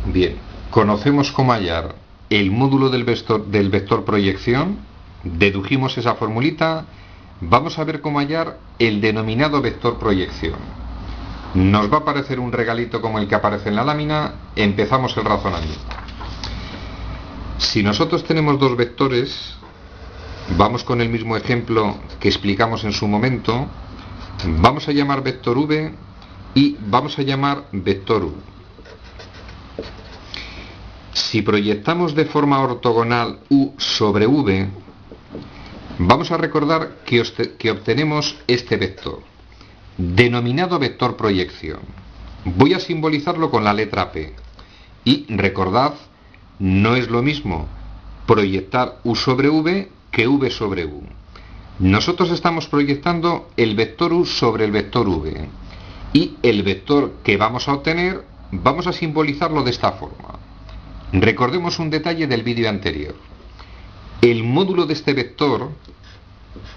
Bien, conocemos cómo hallar el módulo del vector proyección, dedujimos esa formulita, vamos a ver cómo hallar el denominado vector proyección. Nos va a aparecer un regalito como el que aparece en la lámina, empezamos el razonamiento. Si nosotros tenemos dos vectores, vamos con el mismo ejemplo que explicamos en su momento, vamos a llamar vector v y vamos a llamar vector u. Si proyectamos de forma ortogonal u sobre v, vamos a recordar que obtenemos este vector, denominado vector proyección. Voy a simbolizarlo con la letra P. Y recordad, no es lo mismo proyectar u sobre v que v sobre u. Nosotros estamos proyectando el vector u sobre el vector v. Y el vector que vamos a obtener, vamos a simbolizarlo de esta forma. Recordemos un detalle del vídeo anterior. El módulo de este vector,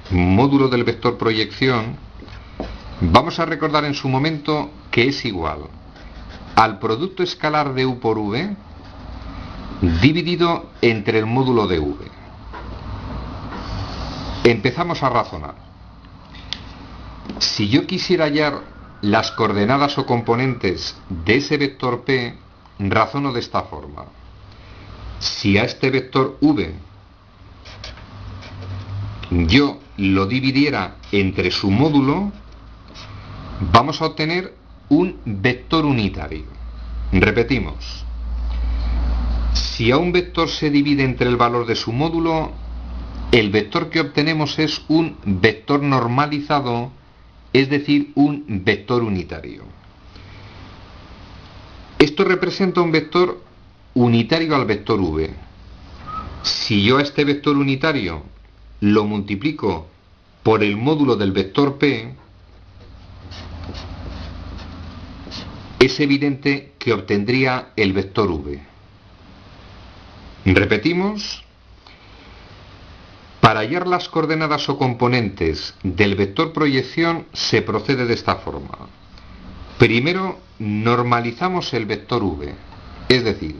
módulo del vector proyección, vamos a recordar en su momento que es igual al producto escalar de u por v dividido entre el módulo de v. Empezamos a razonar. Si yo quisiera hallar las coordenadas o componentes de ese vector p, razono de esta forma. Si a este vector v yo lo dividiera entre su módulo, vamos a obtener un vector unitario. Repetimos. Si a un vector se divide entre el valor de su módulo, el vector que obtenemos es un vector normalizado, es decir, un vector unitario. Esto representa un vector unitario al vector v. Si yo a este vector unitario lo multiplico por el módulo del vector p, es evidente que obtendría el vector v. Repetimos. Para hallar las coordenadas o componentes del vector proyección se procede de esta forma. Primero normalizamos el vector v, es decir,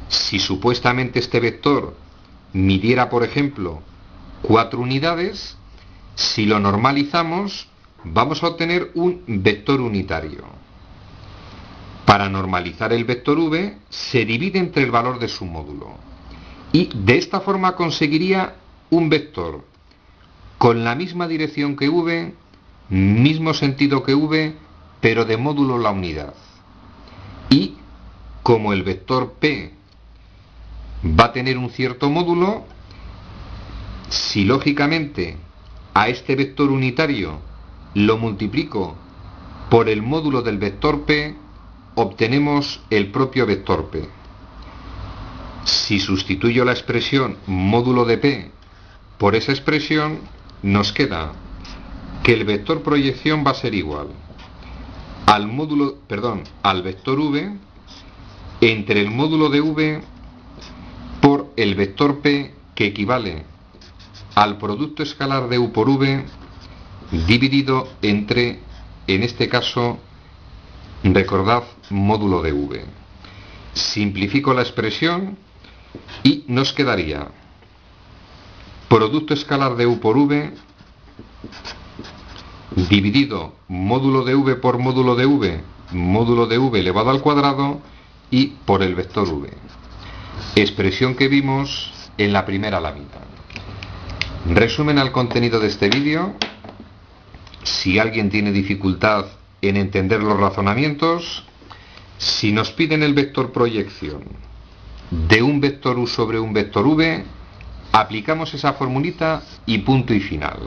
si supuestamente este vector midiera, por ejemplo, 4 unidades, si lo normalizamos vamos a obtener un vector unitario. Para normalizar el vector v se divide entre el valor de su módulo y de esta forma conseguiría un vector con la misma dirección que v, mismo sentido que v, pero de módulo la unidad. Y como el vector p va a tener un cierto módulo, si lógicamente a este vector unitario lo multiplico por el módulo del vector p, obtenemos el propio vector p. Si sustituyo la expresión módulo de p por esa expresión, nos queda que el vector proyección va a ser igual al vector v entre el módulo de v por el vector p, que equivale al producto escalar de u por v dividido entre, en este caso, recordad, módulo de v. Simplifico la expresión y nos quedaría producto escalar de u por v dividido módulo de v por módulo de v elevado al cuadrado y por el vector v. Expresión que vimos en la primera lámina. Resumen al contenido de este vídeo. Si alguien tiene dificultad en entender los razonamientos, si nos piden el vector proyección de un vector u sobre un vector v, aplicamos esa formulita y punto y final.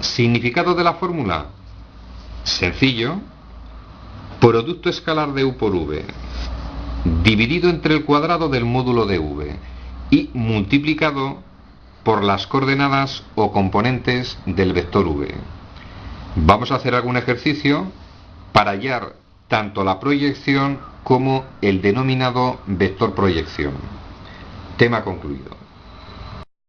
Significado de la fórmula: sencillo. Producto escalar de u por v dividido entre el cuadrado del módulo de v y multiplicado por las coordenadas o componentes del vector v. Vamos a hacer algún ejercicio para hallar tanto la proyección como el denominado vector proyección. Tema concluido.